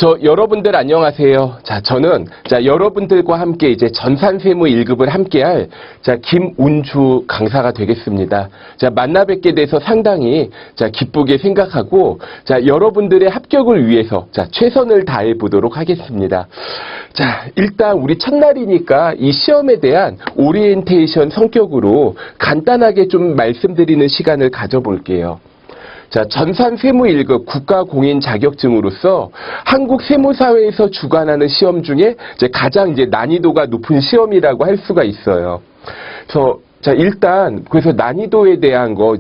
여러분들 안녕하세요. 저는 여러분들과 함께 이제 전산세무 1급을 함께할 김운주 강사가 되겠습니다. 만나 뵙게 돼서 상당히 기쁘게 생각하고 여러분들의 합격을 위해서 최선을 다해 보도록 하겠습니다. 일단 우리 첫날이니까 이 시험에 대한 오리엔테이션 성격으로 간단하게 좀 말씀드리는 시간을 가져볼게요. 전산세무 1급 국가공인 자격증으로서 한국 세무사회에서 주관하는 시험 중에 가장 난이도가 높은 시험이라고 할 수가 있어요. 그래서 난이도에 대한 거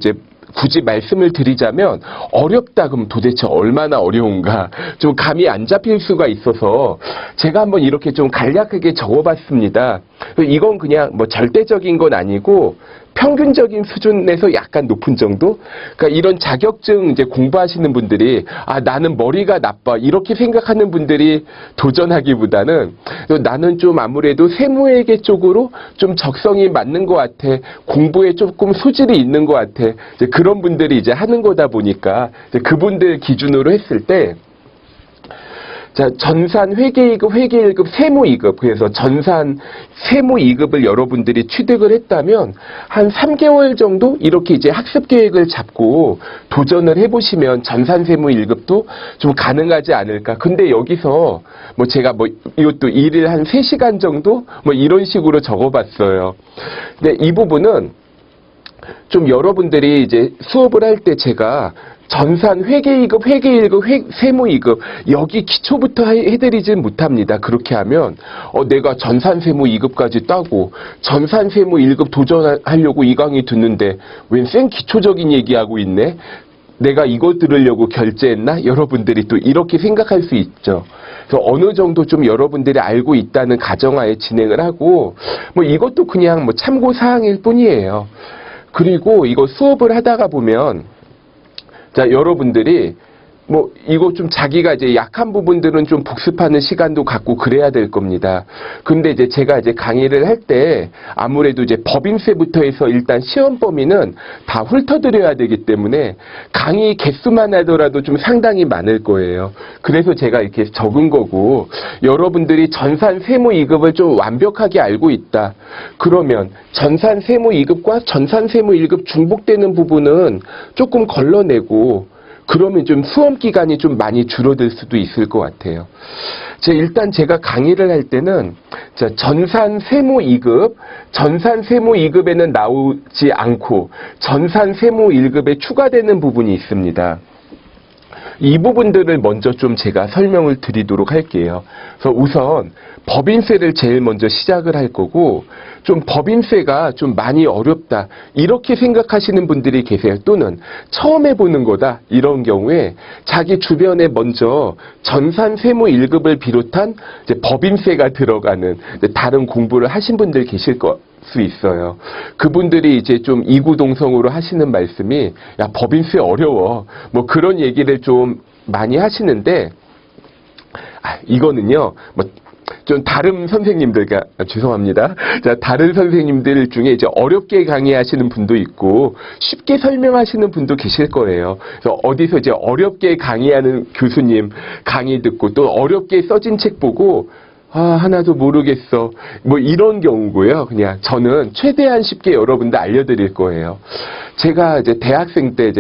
굳이 말씀을 드리자면 어렵다 그럼 도대체 얼마나 어려운가 좀 감이 안 잡힐 수가 있어서 제가 한번 이렇게 좀 간략하게 적어봤습니다. 이건 그냥 절대적인 건 아니고 평균적인 수준에서 약간 높은 정도? 그러니까 이런 자격증 공부하시는 분들이 나는 머리가 나빠 이렇게 생각하는 분들이 도전하기보다는 나는 좀 아무래도 세무회계 쪽으로 좀 적성이 맞는 것 같아. 공부에 조금 소질이 있는 것 같아. 그런 분들이 하는 거다 보니까 그분들 기준으로 했을 때 전산 회계 2급, 회계 1급, 세무 2급. 그래서 전산 세무 2급을 여러분들이 취득을 했다면 한 3개월 정도 이렇게 학습 계획을 잡고 도전을 해보시면 전산 세무 1급도 좀 가능하지 않을까. 근데 여기서 제가 이것도 일일 한 3시간 정도 이런 식으로 적어봤어요. 근데 이 부분은 좀 여러분들이 수업을 할 때 제가 전산 회계 2급, 회계 1급, 세무 2급 여기 기초부터 해드리진 못합니다. 그렇게 하면 내가 전산 세무 2급까지 따고 전산 세무 1급 도전하려고 이 강의 듣는데 웬 생 기초적인 얘기하고 있네? 내가 이거 들으려고 결제했나? 여러분들이 또 이렇게 생각할 수 있죠. 그래서 어느 정도 좀 여러분들이 알고 있다는 가정하에 진행을 하고 이것도 그냥 참고사항일 뿐이에요. 그리고 이거 수업을 하다가 보면 여러분들이 이거 좀 자기가 약한 부분들은 좀 복습하는 시간도 갖고 그래야 될 겁니다. 근데 제가 강의를 할 때 아무래도 법인세부터 해서 일단 시험 범위는 다 훑어드려야 되기 때문에 강의 개수만 하더라도 좀 상당히 많을 거예요. 그래서 제가 이렇게 적은 거고 여러분들이 전산 세무 2급을 좀 완벽하게 알고 있다. 그러면 전산 세무 2급과 전산 세무 1급 중복되는 부분은 조금 걸러내고 그러면 좀 수험 기간이 좀 많이 줄어들 수도 있을 것 같아요. 일단 제가 강의를 할 때는 전산 세무 2급, 전산 세무 2급에는 나오지 않고 전산 세무 1급에 추가되는 부분이 있습니다. 이 부분들을 먼저 좀 제가 설명을 드리도록 할게요. 그래서 우선 법인세를 제일 먼저 시작을 할 거고 좀 법인세가 좀 많이 어렵다 이렇게 생각하시는 분들이 계세요. 또는 처음 해보는 거다 이런 경우에 자기 주변에 먼저 전산 세무 1급을 비롯한 법인세가 들어가는 다른 공부를 하신 분들 계실 수 있어요. 그분들이 좀 이구동성으로 하시는 말씀이 야 법인세 어려워 그런 얘기를 좀 많이 하시는데 이거는요 좀 다른 선생님들과 죄송합니다. 다른 선생님들 중에 어렵게 강의하시는 분도 있고 쉽게 설명하시는 분도 계실 거예요. 그래서 어디서 어렵게 강의하는 교수님 강의 듣고 또 어렵게 써진 책 보고 하나도 모르겠어. 이런 경우고요. 그냥 저는 최대한 쉽게 여러분들 알려드릴 거예요. 제가 대학생 때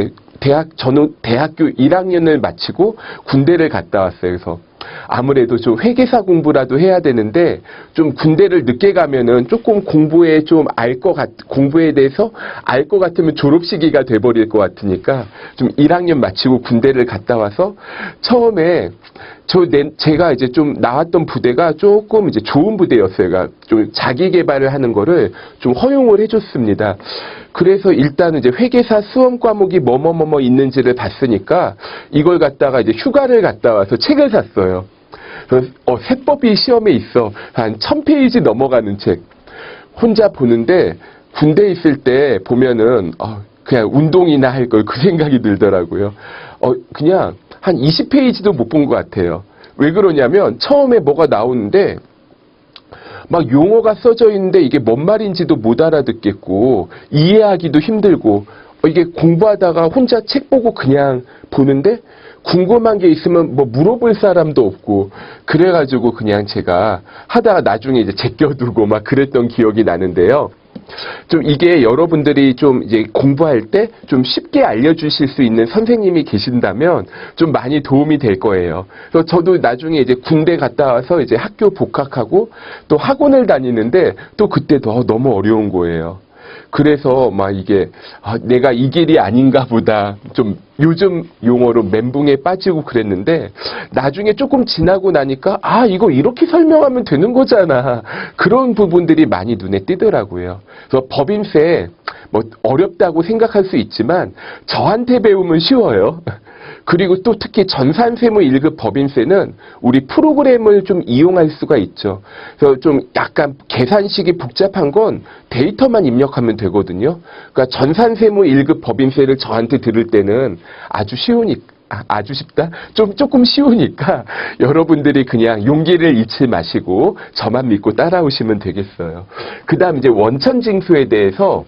저는 대학교 1학년을 마치고 군대를 갔다 왔어요. 그래서 아무래도 좀 회계사 공부라도 해야 되는데 좀 군대를 늦게 가면은 조금 공부에 대해서 알 것 같으면 졸업 시기가 돼버릴 것 같으니까 좀 1학년 마치고 군대를 갔다 와서 처음에 제가 좀 나왔던 부대가 조금 좋은 부대였어요. 그러니까 좀 자기 개발을 하는 거를 좀 허용을 해줬습니다. 그래서 일단은 회계사 수험 과목이 뭐뭐 있는지를 봤으니까 이걸 갖다가 휴가를 갔다 와서 책을 샀어요. 그래서 세법이 시험에 있어. 한 1000페이지 넘어가는 책. 혼자 보는데 군대 있을 때 보면은 그냥 운동이나 할 걸 그 생각이 들더라고요. 그냥 한 20페이지도 못 본 것 같아요. 왜 그러냐면 처음에 뭐가 나오는데 막 용어가 써져 있는데 이게 뭔 말인지도 못 알아듣겠고 이해하기도 힘들고 이게 공부하다가 혼자 책 보고 그냥 보는데 궁금한 게 있으면 뭐 물어볼 사람도 없고 그래가지고 그냥 제가 하다가 나중에 이제 제껴두고 막 그랬던 기억이 나는데요. 좀 이게 여러분들이 좀 이제 공부할 때 좀 쉽게 알려주실 수 있는 선생님이 계신다면 좀 많이 도움이 될 거예요. 그래서 저도 나중에 이제 군대 갔다 와서 이제 학교 복학하고 또 학원을 다니는데 또 그때도 너무 어려운 거예요. 그래서 막 이게 내가 이 길이 아닌가 보다 좀 요즘 용어로 멘붕에 빠지고 그랬는데 나중에 조금 지나고 나니까 이거 이렇게 설명하면 되는 거잖아. 그런 부분들이 많이 눈에 띄더라고요. 그래서 법인세 뭐 어렵다고 생각할 수 있지만 저한테 배우면 쉬워요. 그리고 또 특히 전산세무 1급 법인세는 우리 프로그램을 좀 이용할 수가 있죠. 그래서 좀 약간 계산식이 복잡한 건 데이터만 입력하면 되거든요. 그러니까 전산세무 1급 법인세를 저한테 들을 때는 아주 쉽다? 조금 쉬우니까 여러분들이 그냥 용기를 잃지 마시고 저만 믿고 따라오시면 되겠어요. 그 다음 이제 원천징수에 대해서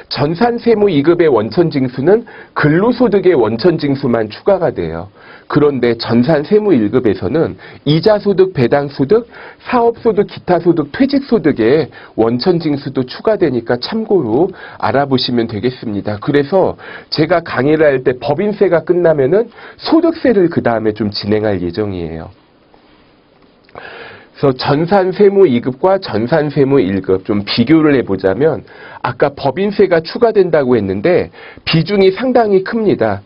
전산세무 2급의 원천징수는 근로소득의 원천징수만 추가가 돼요. 그런데 전산세무 1급에서는 이자소득, 배당소득, 사업소득, 기타소득, 퇴직소득의 원천징수도 추가되니까 참고로 알아보시면 되겠습니다. 그래서 제가 강의를 할 때 법인세가 끝나면은 소득세를 그 다음에 좀 진행할 예정이에요. 그래서 전산세무 2급과 전산세무 1급 좀 비교를 해보자면 아까 법인세가 추가된다고 했는데 비중이 상당히 큽니다.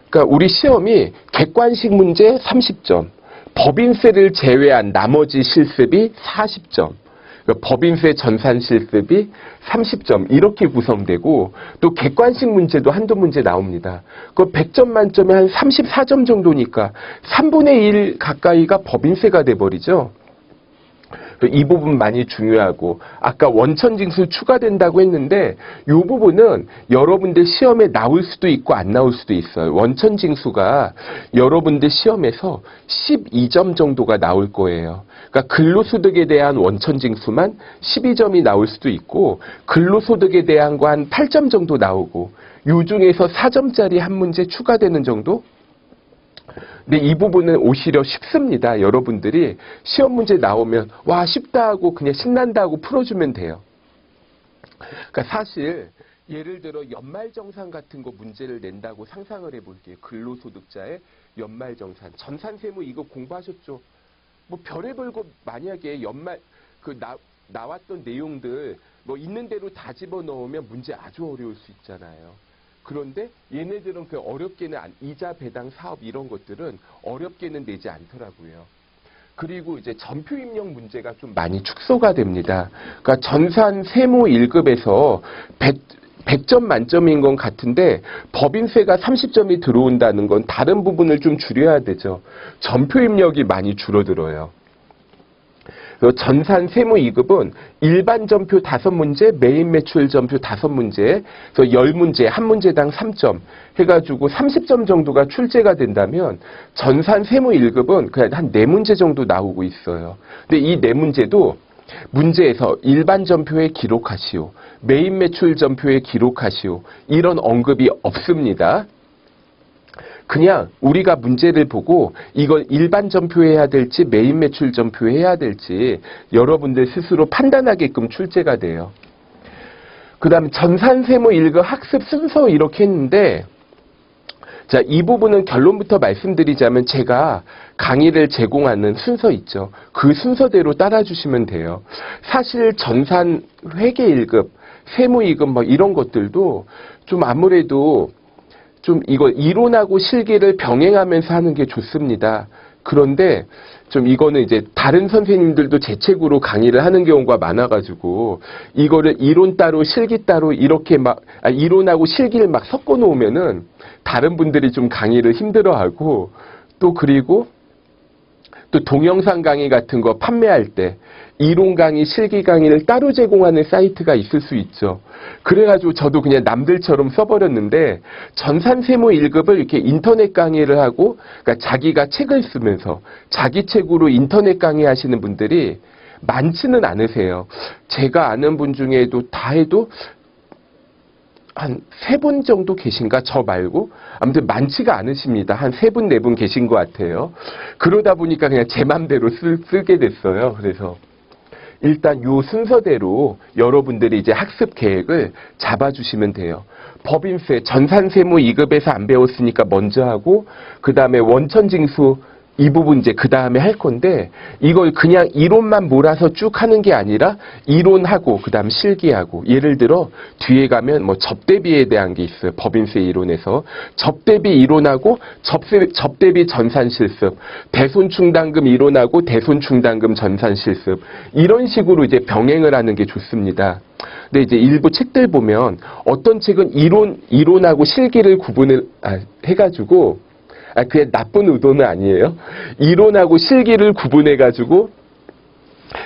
그러니까 우리 시험이 객관식 문제 30점, 법인세를 제외한 나머지 실습이 40점, 그러니까 법인세 전산 실습이 30점 이렇게 구성되고 또 객관식 문제도 한두 문제 나옵니다. 그 100점 만점에 한 34점 정도니까 3분의 1 가까이가 법인세가 돼버리죠. 이 부분 많이 중요하고 아까 원천징수 추가된다고 했는데 이 부분은 여러분들 시험에 나올 수도 있고 안 나올 수도 있어요. 원천징수가 여러분들 시험에서 12점 정도가 나올 거예요. 그러니까 근로소득에 대한 원천징수만 12점이 나올 수도 있고 근로소득에 대한 거 한 8점 정도 나오고 이 중에서 4점짜리 한 문제 추가되는 정도? 근데 이 부분은 오히려 쉽습니다. 여러분들이 시험 문제 나오면 와 쉽다 하고 그냥 신난다 하고 풀어주면 돼요. 그러니까 사실 예를 들어 연말정산 같은 거 문제를 낸다고 상상을 해볼게요. 근로소득자의 연말정산. 전산세무 이거 공부하셨죠? 뭐 별의별 거 만약에 연말 나왔던 내용들 뭐 있는 대로 다 집어넣으면 문제 아주 어려울 수 있잖아요. 그런데 얘네들은 그 어렵게는 이자 배당 사업 이런 것들은 어렵게는 내지 않더라고요. 그리고 이제 전표 입력 문제가 좀 많이 축소가 됩니다. 그러니까 전산 세무 1급에서 100점 만점인 건 같은데 법인세가 30점이 들어온다는 건 다른 부분을 좀 줄여야 되죠. 전표 입력이 많이 줄어들어요. 전산 세무 2급은 일반 전표 5문제, 메인 매출 전표 5문제, 그래서 10문제, 한 문제당 3점 해가지고 30점 정도가 출제가 된다면 전산 세무 1급은 그냥 한 4문제 정도 나오고 있어요. 근데 이 4문제도 문제에서 일반 전표에 기록하시오, 메인 매출 전표에 기록하시오 이런 언급이 없습니다. 그냥 우리가 문제를 보고 이걸 일반 전표해야 될지 메인 매출 전표해야 될지 여러분들 스스로 판단하게끔 출제가 돼요. 그 다음 전산세무 1급 학습 순서 이렇게 했는데 자, 이 부분은 결론부터 말씀드리자면 제가 강의를 제공하는 순서 있죠. 그 순서대로 따라주시면 돼요. 사실 전산 회계 1급, 세무 2급 뭐 이런 것들도 좀 아무래도 좀 이거 이론하고 실기를 병행하면서 하는 게 좋습니다. 그런데 좀 이거는 이제 다른 선생님들도 제 책으로 강의를 하는 경우가 많아가지고 이거를 이론 따로 실기 따로 이렇게 막 이론하고 실기를 막 섞어 놓으면은 다른 분들이 좀 강의를 힘들어하고 또 그리고 또 동영상 강의 같은 거 판매할 때 이론 강의, 실기 강의를 따로 제공하는 사이트가 있을 수 있죠. 그래가지고 저도 그냥 남들처럼 써버렸는데 전산세무 1급을 이렇게 인터넷 강의를 하고 그러니까 자기가 책을 쓰면서 자기 책으로 인터넷 강의 하시는 분들이 많지는 않으세요. 제가 아는 분 중에도 다 해도 한 3분 정도 계신가? 저 말고? 아무튼 많지가 않으십니다. 한 3분, 4분 계신 것 같아요. 그러다 보니까 그냥 제 맘대로 쓰게 됐어요. 그래서 일단 요 순서대로 여러분들이 이제 학습 계획을 잡아주시면 돼요. 법인세, 전산세무 2급에서 안 배웠으니까 먼저 하고, 그 다음에 원천징수 이 부분 이제 그 다음에 할 건데, 이걸 그냥 이론만 몰아서 쭉 하는 게 아니라 이론하고 그 다음 실기하고, 예를 들어 뒤에 가면 뭐 접대비에 대한 게 있어요. 법인세 이론에서 접대비 이론하고 접대비 전산실습, 대손충당금 이론하고 대손충당금 전산실습, 이런 식으로 이제 병행을 하는 게 좋습니다. 근데 이제 일부 책들 보면 어떤 책은 이론하고 실기를 구분을 해가지고, 그게 나쁜 의도는 아니에요. 이론하고 실기를 구분해가지고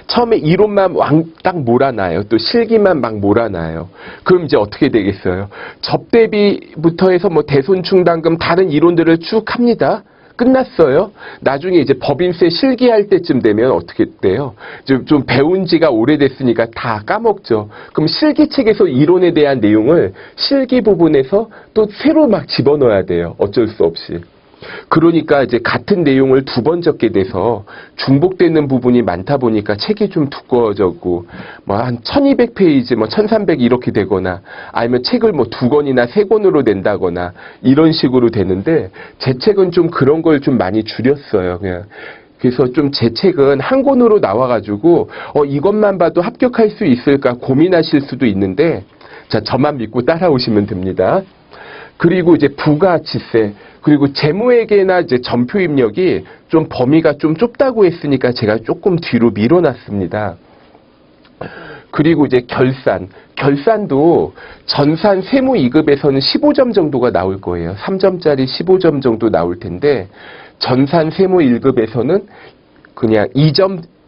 처음에 이론만 왕딱 몰아놔요. 또 실기만 막 몰아놔요. 그럼 이제 어떻게 되겠어요? 접대비부터 해서 뭐 대손충당금 다른 이론들을 쭉 합니다. 끝났어요. 나중에 이제 법인세 실기할 때쯤 되면 어떻게 돼요? 좀 배운 지가 오래됐으니까 다 까먹죠. 그럼 실기책에서 이론에 대한 내용을 실기 부분에서 또 새로 막 집어넣어야 돼요. 어쩔 수 없이. 그러니까 이제 같은 내용을 2번 적게 돼서 중복되는 부분이 많다 보니까 책이 좀 두꺼워졌고, 뭐 한 1200페이지, 뭐 1300 이렇게 되거나, 아니면 책을 뭐 2권이나 3권으로 낸다거나, 이런 식으로 되는데, 제 책은 좀 그런 걸 좀 많이 줄였어요. 그냥. 그래서 좀 제 책은 한 권으로 나와가지고, 이것만 봐도 합격할 수 있을까 고민하실 수도 있는데, 자, 저만 믿고 따라오시면 됩니다. 그리고 이제 부가가치세, 그리고 재무회계나 이제 전표입력이 좀 범위가 좀 좁다고 했으니까 제가 조금 뒤로 밀어놨습니다. 그리고 이제 결산도 전산 세무 2급에서는 15점 정도가 나올 거예요. 3점짜리 15점 정도 나올 텐데, 전산 세무 1급에서는 그냥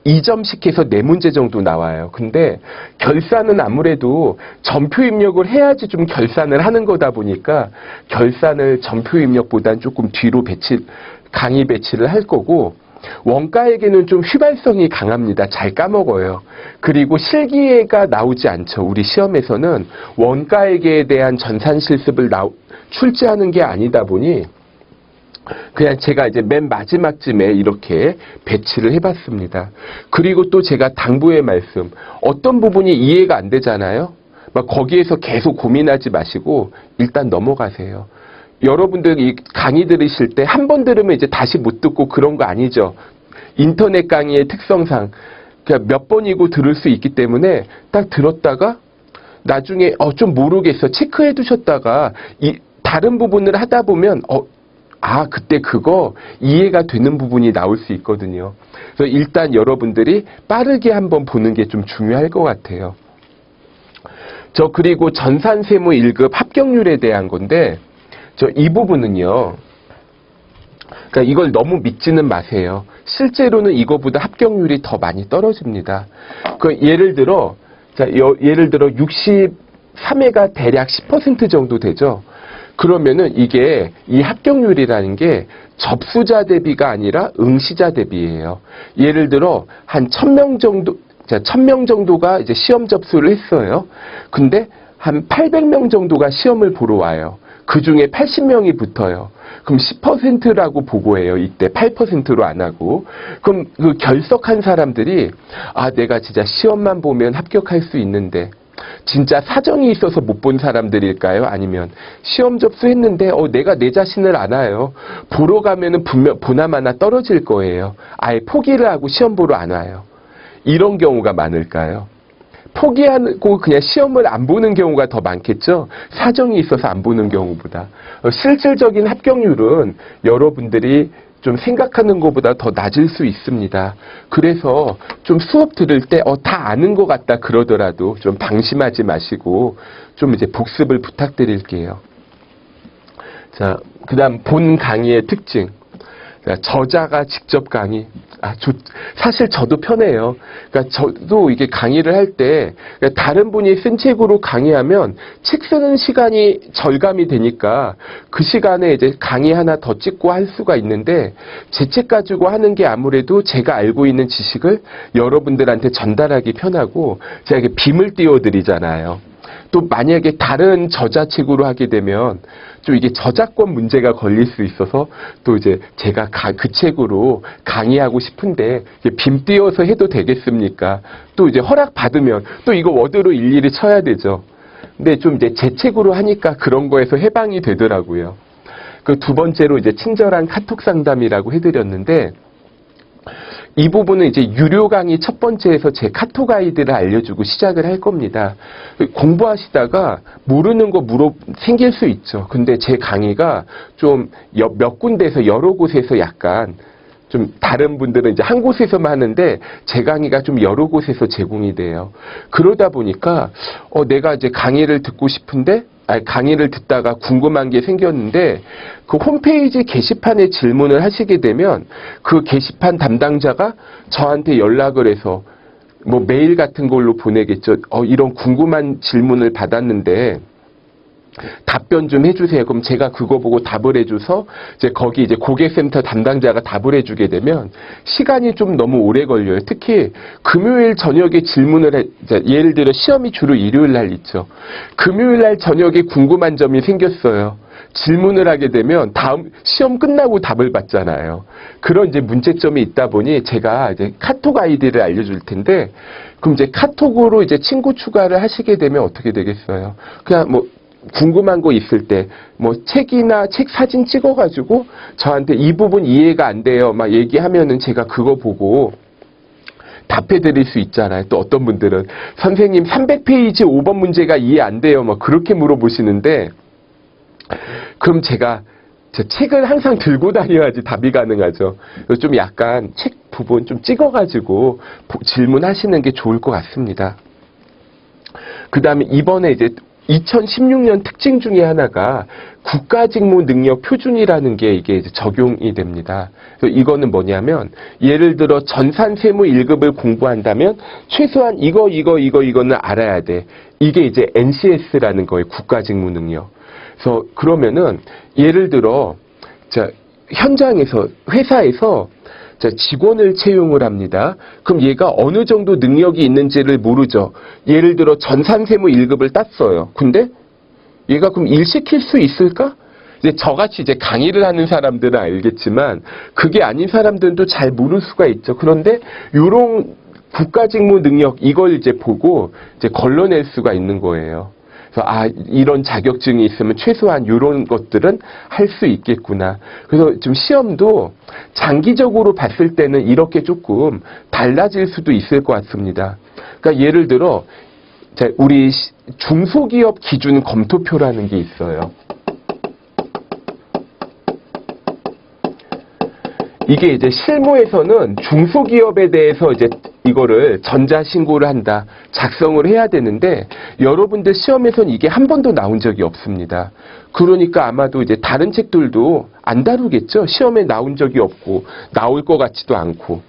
2점씩 해서 4문제 정도 나와요. 근데 결산은 아무래도 전표 입력을 해야지 좀 결산을 하는 거다 보니까 결산을 전표 입력보다는 조금 뒤로 강의 배치를 할 거고, 원가에게는 좀 휘발성이 강합니다. 잘 까먹어요. 그리고 실기가 나오지 않죠. 우리 시험에서는 원가액에 대한 전산실습을 출제하는 게 아니다 보니 그냥 제가 이제 맨 마지막쯤에 이렇게 배치를 해봤습니다. 그리고 또 제가 당부의 말씀, 어떤 부분이 이해가 안 되잖아요. 막 거기에서 계속 고민하지 마시고 일단 넘어가세요. 여러분들이 강의 들으실 때 한 번 들으면 이제 다시 못 듣고 그런 거 아니죠. 인터넷 강의의 특성상 그냥 몇 번이고 들을 수 있기 때문에 딱 들었다가 나중에 좀 모르겠어 체크해 두셨다가 다른 부분을 하다 보면 그때 그거 이해가 되는 부분이 나올 수 있거든요. 그래서 일단 여러분들이 빠르게 한번 보는 게 좀 중요할 것 같아요. 그리고 전산세무 1급 합격률에 대한 건데, 이 부분은요, 그러니까 이걸 너무 믿지는 마세요. 실제로는 이거보다 합격률이 더 많이 떨어집니다. 예를 들어 63회가 대략 10% 정도 되죠. 그러면은 이게 이 합격률이라는 게 접수자 대비가 아니라 응시자 대비예요. 예를 들어 한 1000명 정도, 1000명 정도가 이제 시험 접수를 했어요. 근데 한 800명 정도가 시험을 보러 와요. 그 중에 80명이 붙어요. 그럼 10%라고 보고해요. 이때 8%로 안 하고. 그럼 그 결석한 사람들이 내가 진짜 시험만 보면 합격할 수 있는데 진짜 사정이 있어서 못 본 사람들일까요? 아니면 시험 접수했는데 내가 내 자신을 알아요. 보러 가면은 분명 보나마나 떨어질 거예요. 아예 포기를 하고 시험 보러 안 와요. 이런 경우가 많을까요? 포기하고 그냥 시험을 안 보는 경우가 더 많겠죠? 사정이 있어서 안 보는 경우보다. 실질적인 합격률은 여러분들이 좀 생각하는 것보다 더 낮을 수 있습니다. 그래서 좀 수업 들을 때 다 아는 것 같다 그러더라도 좀 방심하지 마시고 좀 이제 복습을 부탁드릴게요. 자, 그다음 본 강의의 특징. 자, 저자가 직접 강의. 사실 저도 편해요. 그러니까 저도 이게 강의를 할 때 다른 분이 쓴 책으로 강의하면 책 쓰는 시간이 절감이 되니까 그 시간에 이제 강의 하나 더 찍고 할 수가 있는데 제 책 가지고 하는 게 아무래도 제가 알고 있는 지식을 여러분들한테 전달하기 편하고 제가 이렇게 빔을 띄워드리잖아요. 또 만약에 다른 저자책으로 하게 되면 좀 이게 저작권 문제가 걸릴 수 있어서 또 이제 제가 그 책으로 강의하고 싶은데 빔 띄워서 해도 되겠습니까? 또 이제 허락 받으면 또 이거 워드로 일일이 쳐야 되죠. 근데 좀 이제 제 책으로 하니까 그런 거에서 해방이 되더라고요. 그 두 번째로 이제 친절한 카톡 상담이라고 해드렸는데, 이 부분은 이제 유료 강의 첫 번째에서 제 카톡 아이디를 알려주고 시작을 할 겁니다. 공부하시다가 모르는 거 생길 수 있죠. 근데 제 강의가 좀 몇 군데에서 여러 곳에서 약간 좀 다른 분들은 이제 한 곳에서만 하는데 제 강의가 좀 여러 곳에서 제공이 돼요. 그러다 보니까 내가 이제 강의를 듣고 싶은데 강의를 듣다가 궁금한 게 생겼는데 그 홈페이지 게시판에 질문을 하시게 되면 그 게시판 담당자가 저한테 연락을 해서 뭐 메일 같은 걸로 보내겠죠. 이런 궁금한 질문을 받았는데 답변 좀 해주세요. 그럼 제가 그거 보고 답을 해줘서 이제 거기 이제 고객센터 담당자가 답을 해주게 되면 시간이 좀 너무 오래 걸려요. 특히 금요일 저녁에 질문을 예를 들어 시험이 주로 일요일 날 있죠. 금요일 날 저녁에 궁금한 점이 생겼어요. 질문을 하게 되면 다음 시험 끝나고 답을 받잖아요. 그런 이제 문제점이 있다 보니 제가 이제 카톡 아이디를 알려줄 텐데, 그럼 이제 카톡으로 이제 친구 추가를 하시게 되면 어떻게 되겠어요? 그냥 뭐 궁금한 거 있을 때 뭐 책이나 책 사진 찍어가지고 저한테 이 부분 이해가 안 돼요 막 얘기하면은 제가 그거 보고 답해 드릴 수 있잖아요. 또 어떤 분들은 선생님 300페이지 5번 문제가 이해 안 돼요 막 그렇게 물어보시는데, 그럼 제가 제 책을 항상 들고 다녀야지 답이 가능하죠. 좀 약간 책 부분 좀 찍어가지고 질문하시는 게 좋을 것 같습니다. 그 다음에 이번에 이제 2016년 특징 중에 하나가 국가직무 능력 표준이라는 게 이게 이제 적용이 됩니다. 그래서 이거는 뭐냐면 예를 들어 전산 세무 1급을 공부한다면 최소한 이거는 알아야 돼. 이게 이제 NCS라는 거예요. 국가직무 능력. 그래서 그러면은 예를 들어 현장에서 회사에서 직원을 채용을 합니다. 그럼 얘가 어느 정도 능력이 있는지를 모르죠. 예를 들어 전산세무 1급을 땄어요. 근데 얘가 그럼 일 시킬 수 있을까? 이제 저같이 이제 강의를 하는 사람들은 알겠지만 그게 아닌 사람들도 잘 모를 수가 있죠. 그런데 이런 국가직무 능력 이걸 이제 보고 이제 걸러낼 수가 있는 거예요. 그래서 이런 자격증이 있으면 최소한 이런 것들은 할 수 있겠구나. 그래서 좀 시험도 장기적으로 봤을 때는 이렇게 조금 달라질 수도 있을 것 같습니다. 그러니까 예를 들어 우리 중소기업 기준 검토표라는 게 있어요. 이게 이제 실무에서는 중소기업에 대해서 이제 이거를 전자신고를 한다, 작성을 해야 되는데 여러분들 시험에서는 이게 한 번도 나온 적이 없습니다. 그러니까 아마도 이제 다른 책들도 안 다루겠죠. 시험에 나온 적이 없고 나올 것 같지도 않고.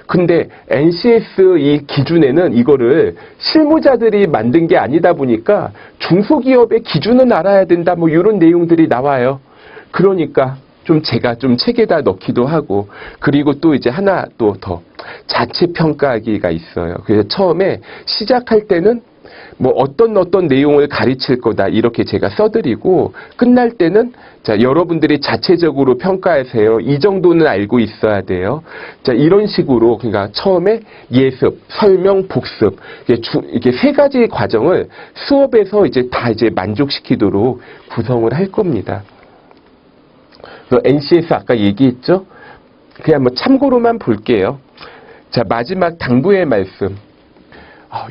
근데 NCS 이 기준에는 이거를 실무자들이 만든 게 아니다 보니까 중소기업의 기준은 알아야 된다, 뭐 이런 내용들이 나와요. 그러니까 제가 책에다 넣기도 하고, 그리고 또 이제 하나 또 더 자체 평가하기가 있어요. 그래서 처음에 시작할 때는 뭐 어떤 내용을 가르칠 거다 이렇게 제가 써드리고, 끝날 때는 여러분들이 자체적으로 평가하세요. 이 정도는 알고 있어야 돼요. 이런 식으로 그러니까 처음에 예습, 설명, 복습 이게 세 가지 과정을 수업에서 이제 다 이제 만족시키도록 구성을 할 겁니다. NCS 아까 얘기했죠? 그냥 뭐 참고로만 볼게요. 마지막 당부의 말씀.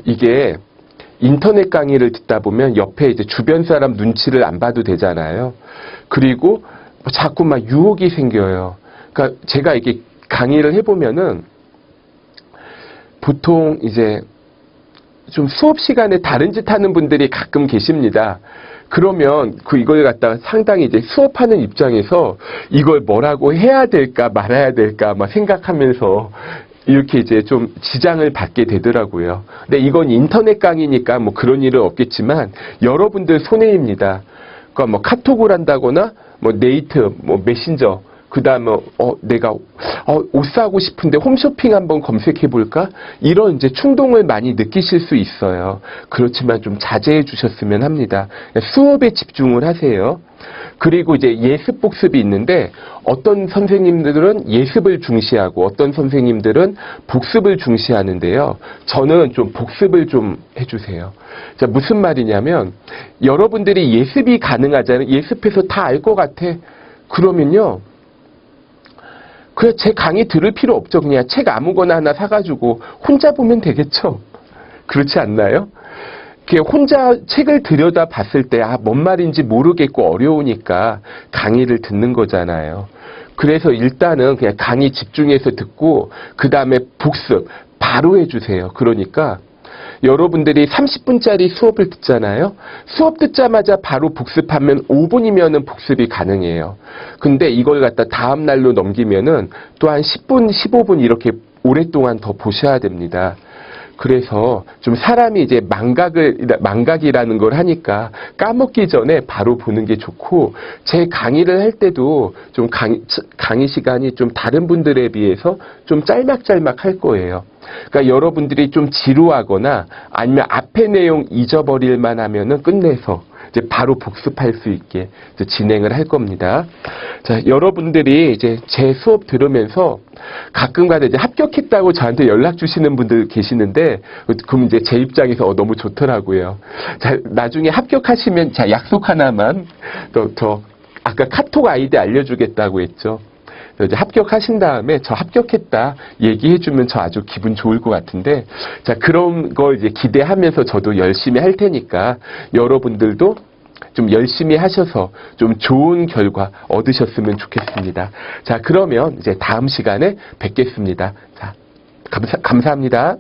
이게 인터넷 강의를 듣다 보면 옆에 이제 주변 사람 눈치를 안 봐도 되잖아요. 그리고 자꾸 막 유혹이 생겨요. 그러니까 제가 이게 강의를 해보면은 보통 이제 좀 수업 시간에 다른 짓 하는 분들이 가끔 계십니다. 그러면 이걸 갖다가 상당히 이제 수업하는 입장에서 이걸 뭐라고 해야 될까 말아야 될까 막 생각하면서 이렇게 이제 좀 지장을 받게 되더라고요. 근데 이건 인터넷 강의니까 뭐 그런 일은 없겠지만 여러분들 손해입니다. 그러니까 뭐 카톡을 한다거나 뭐 네이트, 뭐 메신저 다음에 내가 옷 사고 싶은데 홈쇼핑 한번 검색해 볼까? 이런 이제 충동을 많이 느끼실 수 있어요. 그렇지만 좀 자제해 주셨으면 합니다. 수업에 집중을 하세요. 그리고 이제 예습 복습이 있는데 어떤 선생님들은 예습을 중시하고 어떤 선생님들은 복습을 중시하는데요. 저는 좀 복습을 좀 해주세요. 자, 무슨 말이냐면 여러분들이 예습이 가능하잖아요. 예습해서 다 알 것 같아. 그러면요. 그냥 제 강의 들을 필요 없죠. 그냥 책 아무거나 하나 사가지고 혼자 보면 되겠죠. 그렇지 않나요? 혼자 책을 들여다 봤을 때, 뭔 말인지 모르겠고 어려우니까 강의를 듣는 거잖아요. 그래서 일단은 그냥 강의 집중해서 듣고, 그 다음에 복습 바로 해주세요. 그러니까, 여러분들이 30분짜리 수업을 듣잖아요. 수업 듣자마자 바로 복습하면 5분이면은 복습이 가능해요. 근데 이걸 갖다 다음 날로 넘기면은 또 한 10분, 15분 이렇게 오랫동안 더 보셔야 됩니다. 그래서 좀 사람이 이제 망각이라는 걸 하니까 까먹기 전에 바로 보는 게 좋고, 제 강의를 할 때도 좀 강의 시간이 좀 다른 분들에 비해서 좀 짤막짤막 할 거예요. 그러니까 여러분들이 좀 지루하거나 아니면 앞에 내용 잊어버릴만 하면은 끝내서 이제 바로 복습할 수 있게 이제 진행을 할 겁니다. 자, 여러분들이 이제 제 수업 들으면서 가끔가다 이제 합격했다고 저한테 연락 주시는 분들 계시는데, 그럼 이제 제 입장에서 너무 좋더라고요. 자, 나중에 합격하시면 자, 약속 하나만 저 아까 카톡 아이디 알려주겠다고 했죠. 이제 합격하신 다음에 저 합격했다 얘기해주면 저 아주 기분 좋을 것 같은데, 자, 그런 거 이제 기대하면서 저도 열심히 할 테니까 여러분들도 좀 열심히 하셔서 좀 좋은 결과 얻으셨으면 좋겠습니다. 자, 그러면 이제 다음 시간에 뵙겠습니다. 자, 감사합니다.